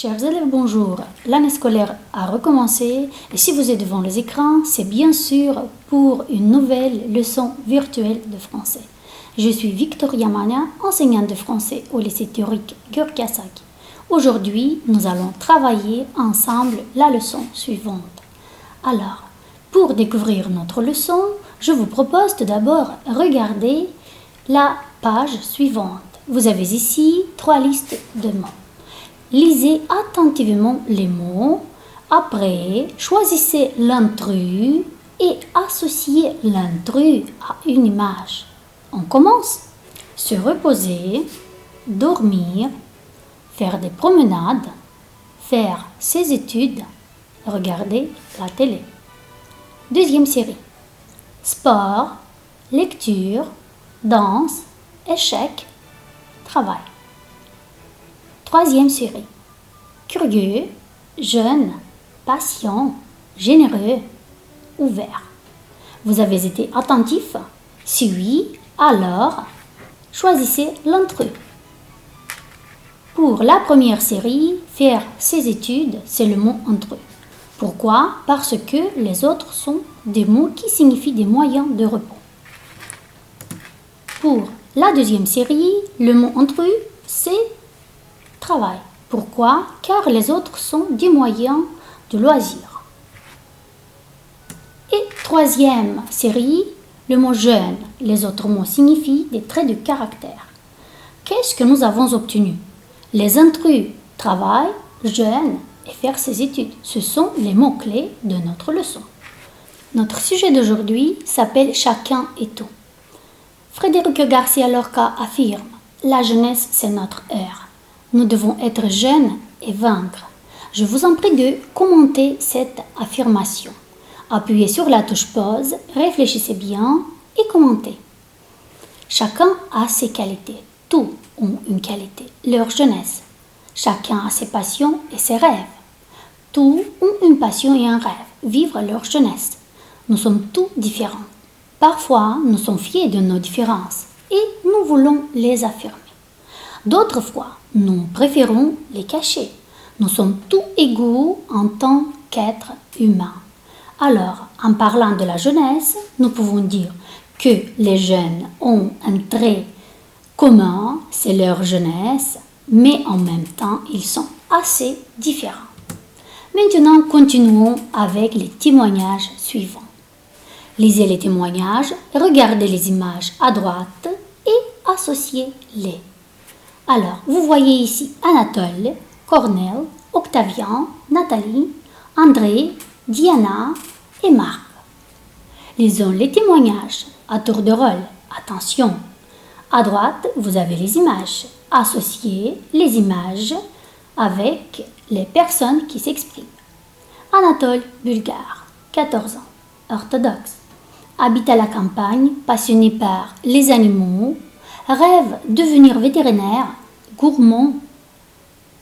Chers élèves, bonjour. L'année scolaire a recommencé et si vous êtes devant les écrans, c'est bien sûr pour une nouvelle leçon virtuelle de français. Je suis Victoria Mania, enseignante de français au lycée théorique Gurkasaki. Aujourd'hui, nous allons travailler ensemble la leçon suivante. Alors, pour découvrir notre leçon, je vous propose tout d'abord regarder la page suivante. Vous avez ici 3 listes de mots. Lisez attentivement les mots. Après, choisissez l'intrus et associez l'intrus à une image. On commence. Se reposer, dormir, faire des promenades, faire ses études, regarder la télé. Deuxième série. Sport, lecture, danse, échec, travail. Troisième série. Curieux, jeune, patient, généreux, ouvert. Vous avez été attentif? Si oui, alors choisissez l'intrus. Pour la première série, faire ses études, c'est le mot intrus. Pourquoi? Parce que les autres sont des mots qui signifient des moyens de repos. Pour la deuxième série, le mot intrus, c'est travail. Pourquoi? Car les autres sont des moyens de loisir. Et troisième série, le mot jeune. Les autres mots signifient des traits de caractère. Qu'est-ce que nous avons obtenu? Les intrus, travail, jeune et faire ses études. Ce sont les mots-clés de notre leçon. Notre sujet d'aujourd'hui s'appelle Chacun et tout. Federico Garcia Lorca affirme: la jeunesse, c'est notre heure. Nous devons être jeunes et vaincre. Je vous en prie de commenter cette affirmation. Appuyez sur la touche pause, réfléchissez bien et commentez. Chacun a ses qualités. Tous ont une qualité, leur jeunesse. Chacun a ses passions et ses rêves. Tous ont une passion et un rêve, vivre leur jeunesse. Nous sommes tous différents. Parfois, nous sommes fiers de nos différences et nous voulons les affirmer. D'autres fois, nous préférons les cacher. Nous sommes tous égaux en tant qu'êtres humains. Alors, en parlant de la jeunesse, nous pouvons dire que les jeunes ont un trait commun, c'est leur jeunesse, mais en même temps, ils sont assez différents. Maintenant, continuons avec les témoignages suivants. Lisez les témoignages, regardez les images à droite et associez-les. Alors, vous voyez ici Anatole, Cornel, Octavien, Nathalie, André, Diana et Marc. Lisons les témoignages à tour de rôle. Attention! À droite, vous avez les images. Associez les images avec les personnes qui s'expriment. Anatole, bulgare, 14 ans, orthodoxe, habite à la campagne, passionné par les animaux, rêve devenir vétérinaire, gourmand,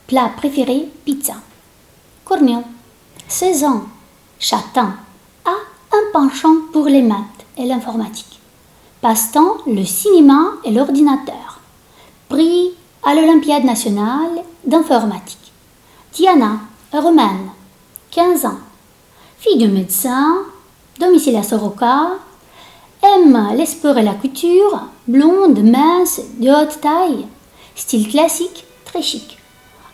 plat préféré, pizza. Cornel, 16 ans, châtain, a un penchant pour les maths et l'informatique. Passe-temps, le cinéma et l'ordinateur. Prix à l'Olympiade nationale d'informatique. Diana, romaine, 15 ans, fille de médecin, domicile à Soroka, aime les sports et la couture, blonde, mince, de haute taille, style classique, très chic,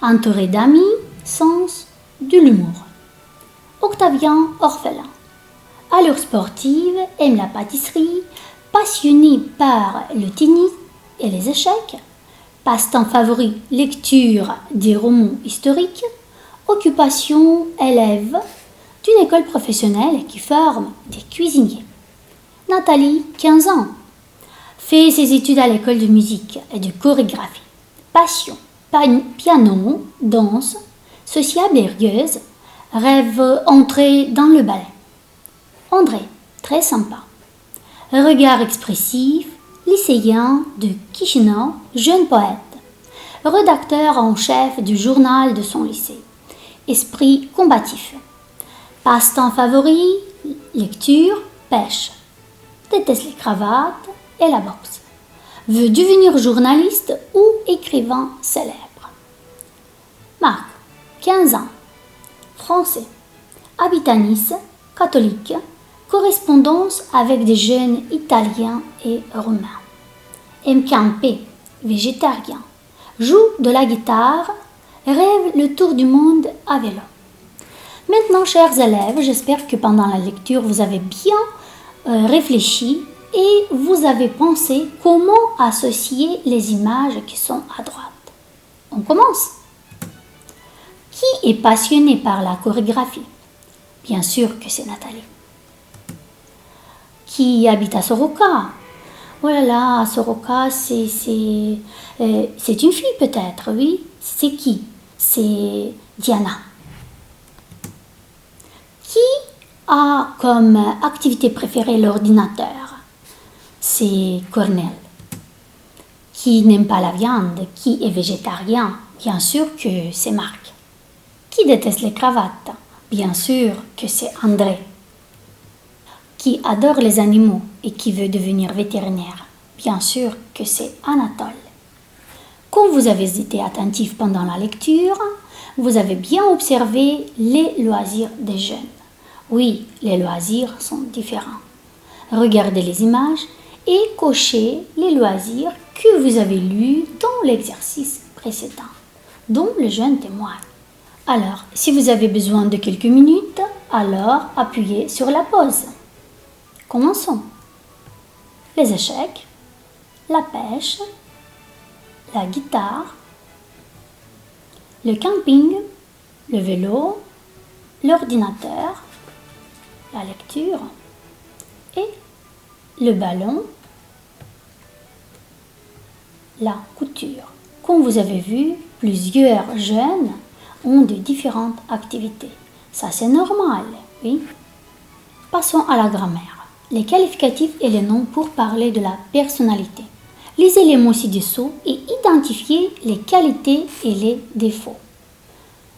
entourée d'amis, sens de l'humour. Octavien, orphelin, allure sportive, aime la pâtisserie, passionné par le tennis et les échecs, passe-temps favori, lecture des romans historiques, occupation, élève d'une école professionnelle qui forme des cuisiniers. Nathalie, 15 ans, fait ses études à l'école de musique et de chorégraphie. Passion, piano, danse, sociable et rieuse, rêve entrer dans le ballet. André, très sympa. Regard expressif, lycéen de Chisinau, jeune poète, rédacteur en chef du journal de son lycée. Esprit combatif. Passe-temps favori, lecture, pêche. Déteste les cravates et la boxe. Veut devenir journaliste ou écrivain célèbre. Marc, 15 ans. Français. Habite à Nice, catholique. Correspondance avec des jeunes italiens et roumains. Aime camper, végétarien. Joue de la guitare, rêve le tour du monde à vélo. Maintenant, chers élèves, j'espère que pendant la lecture, vous avez bien réfléchi et vous avez pensé comment associer les images qui sont à droite. On commence. Qui est passionné par la chorégraphie? Bien sûr que c'est Nathalie. Qui habite à Soroka? Oh là là, Soroka, c'est une fille peut-être, oui. C'est qui? C'est Diana. Qui a comme activité préférée l'ordinateur? C'est Cornel. Qui n'aime pas la viande? Qui est végétarien? Bien sûr que c'est Marc. Qui déteste les cravates? Bien sûr que c'est André. Qui adore les animaux et qui veut devenir vétérinaire? Bien sûr que c'est Anatole. Comme vous avez été attentif pendant la lecture, vous avez bien observé les loisirs des jeunes. Oui, les loisirs sont différents. Regardez les images et cochez les loisirs que vous avez lus dans l'exercice précédent, dont le jeune témoigne. Alors, si vous avez besoin de quelques minutes, alors appuyez sur la pause. Commençons. Les échecs, la pêche, la guitare, le camping, le vélo, l'ordinateur, la lecture et le ballon, la couture. Comme vous avez vu, plusieurs jeunes ont de différentes activités. Ça, c'est normal, oui. Passons à la grammaire. Les qualificatifs et les noms pour parler de la personnalité. Lisez les mots ci-dessous et identifiez les qualités et les défauts.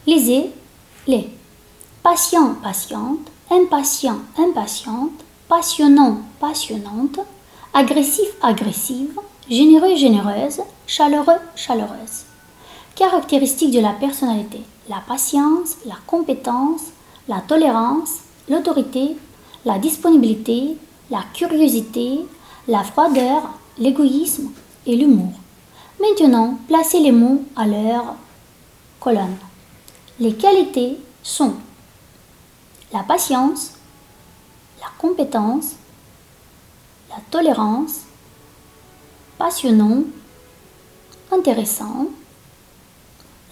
Lisez les patient, patiente, impatient, impatiente, passionnant, passionnante, agressif, agressive, généreux, généreuse, chaleureux, chaleureuse. Caractéristiques de la personnalité. La patience, la compétence, la tolérance, l'autorité, la disponibilité, la curiosité, la froideur, l'égoïsme et l'humour. Maintenant, placez les mots à leur colonne. Les qualités sont la patience, la compétence, la tolérance, passionnant, intéressant,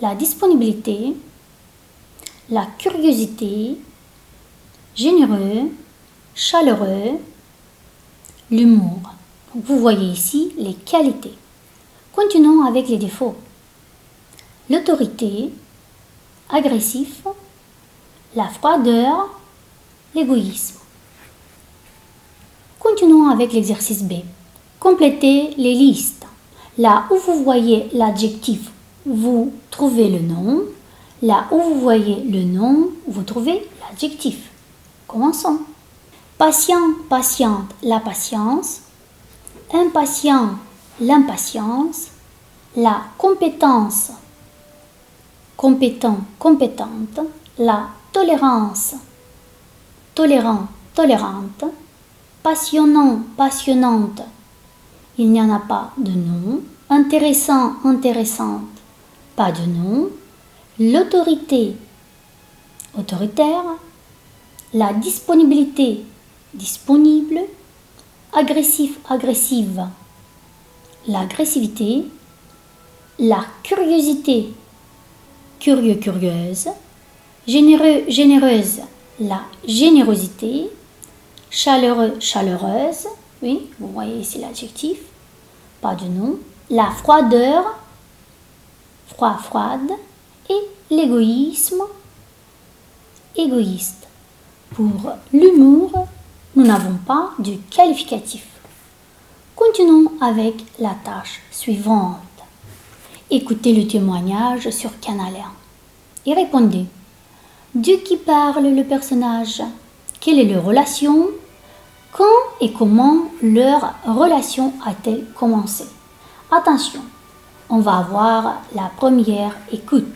la disponibilité, la curiosité, généreux, chaleureux, l'humour. Donc, vous voyez ici les qualités. Continuons avec les défauts. L'autorité, agressif, la froideur, l'égoïsme. Continuons avec l'exercice B. Complétez les listes. Là où vous voyez l'adjectif, vous trouvez le nom. Là où vous voyez le nom, vous trouvez l'adjectif. Commençons. Patient, patiente, la patience. Impatient, l'impatience. La compétence, compétent, compétente. La tolérance, tolérant, tolérante. Passionnant, passionnante. Il n'y en a pas de nom. Intéressant, intéressante. Pas de nom. L'autorité, autoritaire. La disponibilité, disponible. Agressif, agressive. L'agressivité. La curiosité, curieux, curieuse. Généreux, généreuse. La générosité. Chaleureux, chaleureuse. Oui, vous voyez ici l'adjectif. Pas de nom. La froideur, froid, froide. Et l'égoïsme, égoïste. Pour l'humour, nous n'avons pas de qualificatif. Continuons avec la tâche suivante. Écoutez le témoignage sur Canal 1 et répondez. De qui parle le personnage? Quelle est leur relation? Quand et comment leur relation a-t-elle commencé? Attention, on va avoir la première écoute.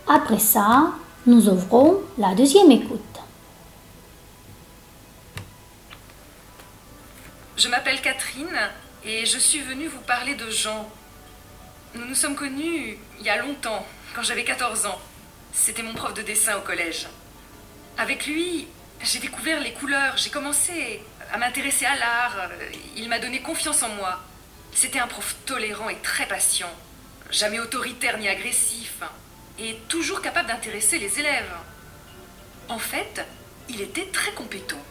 Après ça, nous ouvrons la deuxième écoute. Je m'appelle Catherine et je suis venue vous parler de Jean. Nous nous sommes connus il y a longtemps, quand j'avais 14 ans. C'était mon prof de dessin au collège. Avec lui, j'ai découvert les couleurs, j'ai commencé à m'intéresser à l'art. Il m'a donné confiance en moi. C'était un prof tolérant et très patient, jamais autoritaire ni agressif, et toujours capable d'intéresser les élèves. En fait, il était très compétent.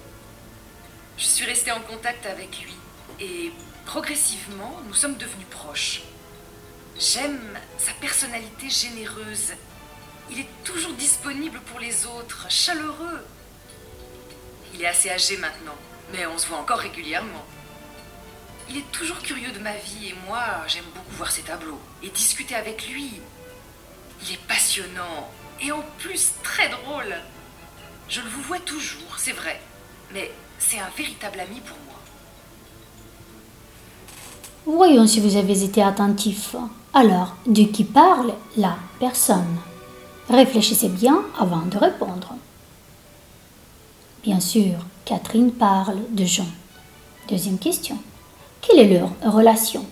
Je suis restée en contact avec lui et progressivement, nous sommes devenus proches. J'aime sa personnalité généreuse. Il est toujours disponible pour les autres, chaleureux. Il est assez âgé maintenant, mais on se voit encore régulièrement. Il est toujours curieux de ma vie et moi, j'aime beaucoup voir ses tableaux et discuter avec lui. Il est passionnant et en plus très drôle. Je le vous vois toujours, c'est vrai, mais c'est un véritable ami pour moi. Voyons si vous avez été attentif. Alors, de qui parle la personne? Réfléchissez bien avant de répondre. Bien sûr, Catherine parle de Jean. Deuxième question. Quelle est leur relation?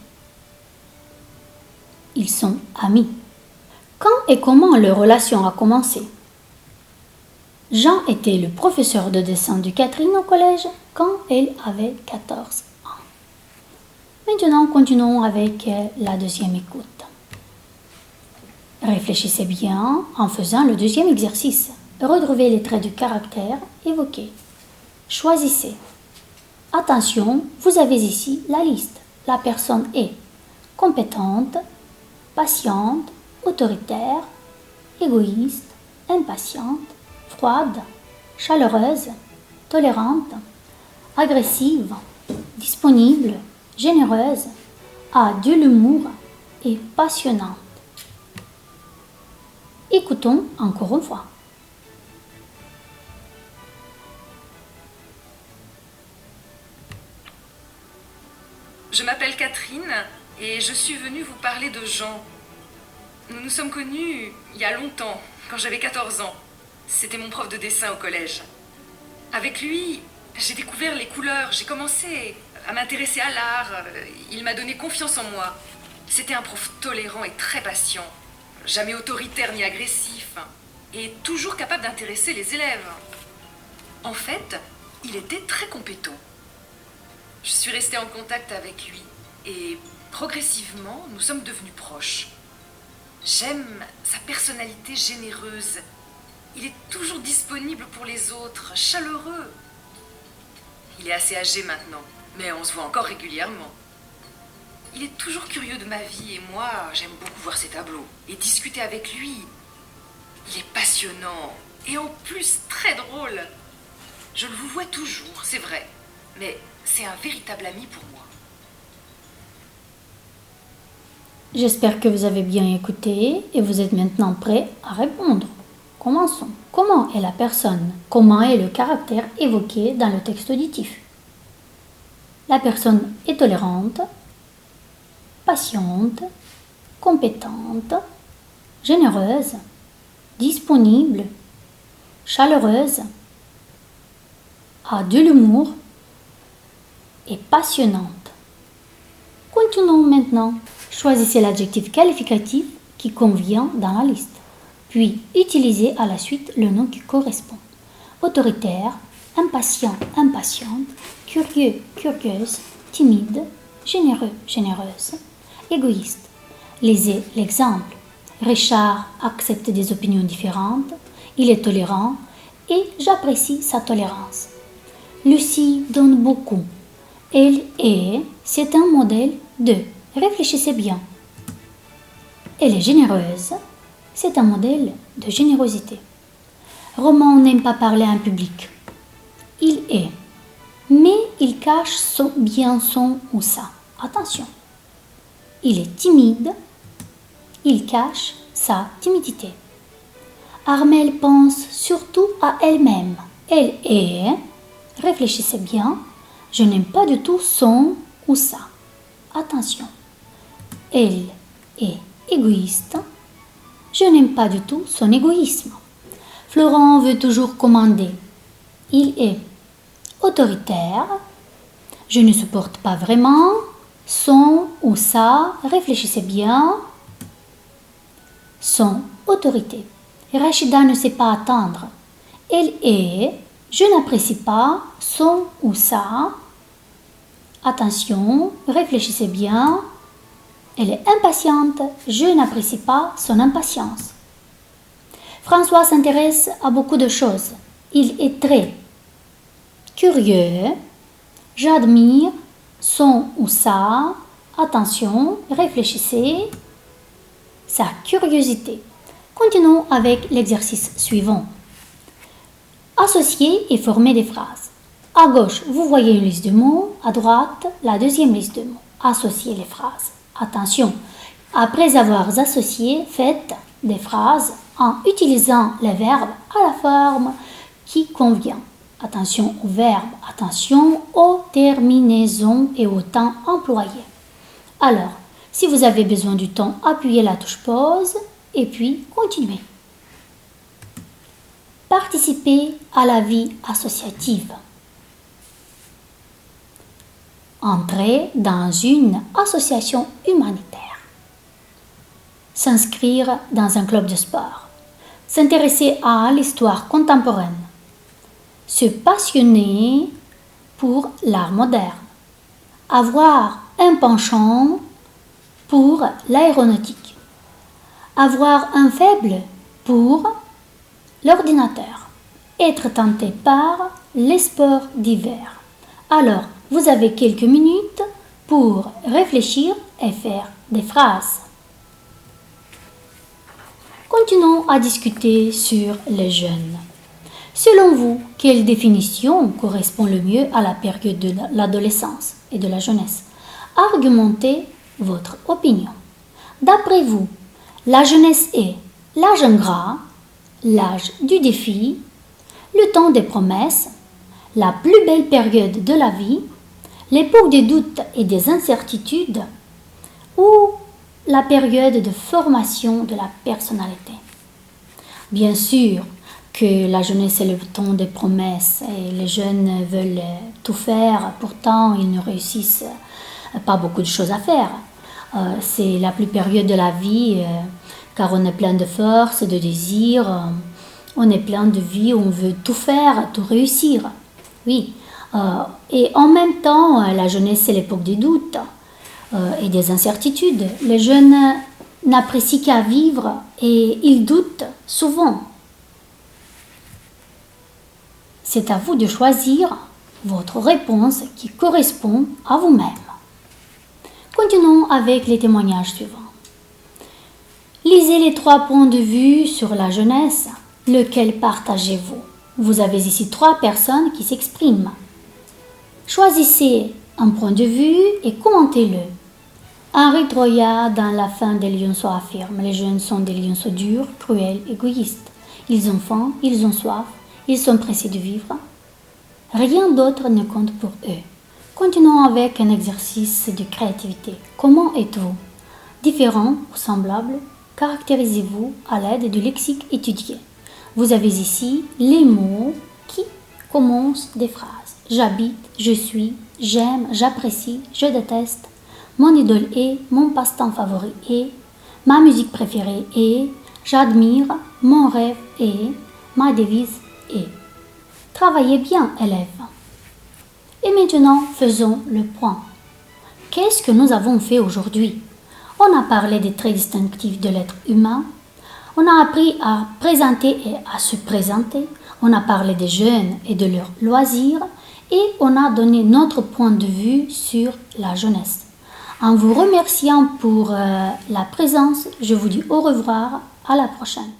Ils sont amis. Quand et comment leur relation a commencé? Jean était le professeur de dessin de Catherine au collège quand elle avait 14 ans. Maintenant, continuons avec la deuxième écoute. Réfléchissez bien en faisant le deuxième exercice. Retrouvez les traits de caractère évoqués. Choisissez. Attention, vous avez ici la liste. La personne est compétente, patiente, autoritaire, égoïste, impatiente, froide, chaleureuse, tolérante, agressive, disponible, généreuse, a de l'humour et passionnante. Écoutons encore une fois. Je m'appelle Catherine et je suis venue vous parler de Jean. Nous nous sommes connus il y a longtemps, quand j'avais 14 ans. C'était mon prof de dessin au collège. Avec lui, j'ai découvert les couleurs, j'ai commencé à m'intéresser à l'art. Il m'a donné confiance en moi. C'était un prof tolérant et très patient, jamais autoritaire ni agressif, et toujours capable d'intéresser les élèves. En fait, il était très compétent. Je suis restée en contact avec lui et progressivement, nous sommes devenus proches. J'aime sa personnalité généreuse. Il est toujours disponible pour les autres, chaleureux. Il est assez âgé maintenant, mais on se voit encore régulièrement. Il est toujours curieux de ma vie et moi, j'aime beaucoup voir ses tableaux et discuter avec lui. Il est passionnant et en plus très drôle. Je le vous vois toujours, c'est vrai, mais c'est un véritable ami pour moi. J'espère que vous avez bien écouté et vous êtes maintenant prêts à répondre. Commençons. Comment est la personne? Comment est le caractère évoqué dans le texte auditif? La personne est tolérante, patiente, compétente, généreuse, disponible, chaleureuse, a de l'humour et passionnante. Continuons maintenant. Choisissez l'adjectif qualificatif qui convient dans la liste, puis utilisez à la suite le nom qui correspond. Autoritaire, impatient, impatiente, curieux, curieuse, timide, généreux, généreuse, égoïste. Lisez l'exemple. Richard accepte des opinions différentes, il est tolérant et j'apprécie sa tolérance. Lucie donne beaucoup. Elle est, c'est un modèle de. Réfléchissez bien. Elle est généreuse, c'est un modèle de générosité. Roman n'aime pas parler en public. Il est, mais il cache bien son ou sa. Attention. Il est timide, il cache sa timidité. Armelle pense surtout à elle-même. Elle est, réfléchissez bien, je n'aime pas du tout son ou sa. Attention. Elle est égoïste, Je n'aime pas du tout son égoïsme. Florent veut toujours commander. Il est autoritaire. Je ne supporte pas vraiment son ou sa, réfléchissez bien, son autorité. Rachida ne sait pas attendre. Elle est, je n'apprécie pas son ou sa. Attention, réfléchissez bien. Elle est impatiente, je n'apprécie pas son impatience. François s'intéresse à beaucoup de choses. Il est très curieux. J'admire son ou sa, attention, réfléchissez, sa curiosité. Continuons avec l'exercice suivant. Associer et former des phrases. À gauche, vous voyez une liste de mots. À droite, la deuxième liste de mots. Associez les phrases. Attention, après avoir associé, faites des phrases en utilisant les verbes à la forme qui convient. Attention aux verbes, attention aux terminaisons et au temps employé. Alors, si vous avez besoin du temps, appuyez la touche pause et puis continuez. Participer à la vie associative. Entrer dans une association humanitaire. S'inscrire dans un club de sport. S'intéresser à l'histoire contemporaine. Se passionner pour l'art moderne. Avoir un penchant pour l'aéronautique. Avoir un faible pour l'ordinateur. Être tenté par les sports d'hiver. Alors, vous avez quelques minutes pour réfléchir et faire des phrases. Continuons à discuter sur les jeunes. Selon vous, quelle définition correspond le mieux à la période de l'adolescence et de la jeunesse? Argumentez votre opinion. D'après vous, la jeunesse est l'âge ingrat, l'âge du défi, le temps des promesses, la plus belle période de la vie, l'époque des doutes et des incertitudes ou la période de formation de la personnalité. Bien sûr que la jeunesse est le temps des promesses et les jeunes veulent tout faire, pourtant ils ne réussissent pas beaucoup de choses à faire. C'est la plus période de la vie car on est plein de force, de désir, on est plein de vie, on veut tout faire, tout réussir. Oui. Et en même temps, la jeunesse c'est l'époque des doutes et des incertitudes. Les jeunes n'apprécient qu'à vivre et ils doutent souvent. C'est à vous de choisir votre réponse qui correspond à vous-même. Continuons avec les témoignages suivants. Lisez les 3 points de vue sur la jeunesse. Lequel partagez-vous? Vous avez ici 3 personnes qui s'expriment. Choisissez un point de vue et commentez-le. Henri Troya, dans La fin des lionceaux, affirme: les jeunes sont des lionceaux durs, cruels, égoïstes. Ils ont faim, ils ont soif, ils sont pressés de vivre. Rien d'autre ne compte pour eux. Continuons avec un exercice de créativité. Comment êtes-vous? Différent ou semblable? Caractérisez-vous à l'aide du lexique étudié. Vous avez ici les mots qui commencent des phrases. J'habite, je suis, j'aime, j'apprécie, je déteste. Mon idole est, mon passe-temps favori est, ma musique préférée est, j'admire, mon rêve est, ma devise est. Travaillez bien, élèves. Et maintenant, faisons le point. Qu'est-ce que nous avons fait aujourd'hui? On a parlé des traits distinctifs de l'être humain. On a appris à présenter et à se présenter. On a parlé des jeunes et de leurs loisirs. Et on a donné notre point de vue sur la jeunesse. En vous remerciant pour la présence, je vous dis au revoir, à la prochaine.